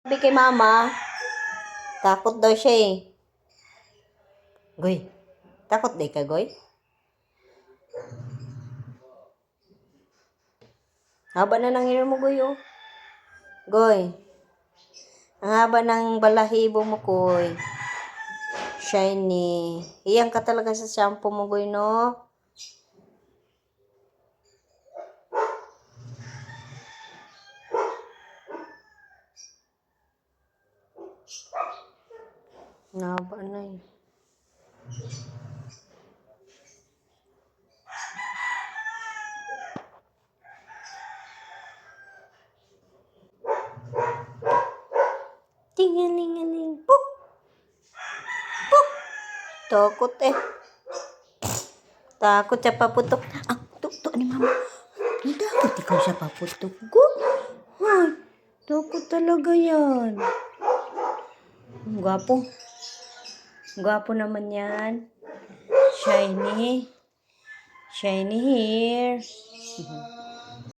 Sabi kay mama, takot daw siya eh. Goy, takot day ka, Goy? Haba na ng hair mo, Goy, oh. Goy, ang haba ng balahibo mo, Goy. Shiny. Iyang ka talaga sa shampoo mo, Goy, no? Haba na eh. Tingalingaling. Puk! Puk! Takot eh. Takot siya paputok. Ah, tuktok ni mama. Takot ikaw siya paputok. Go. Ay, takot talaga yan. Gwapo. Gwapo naman yan. Shiny. Shiny hair.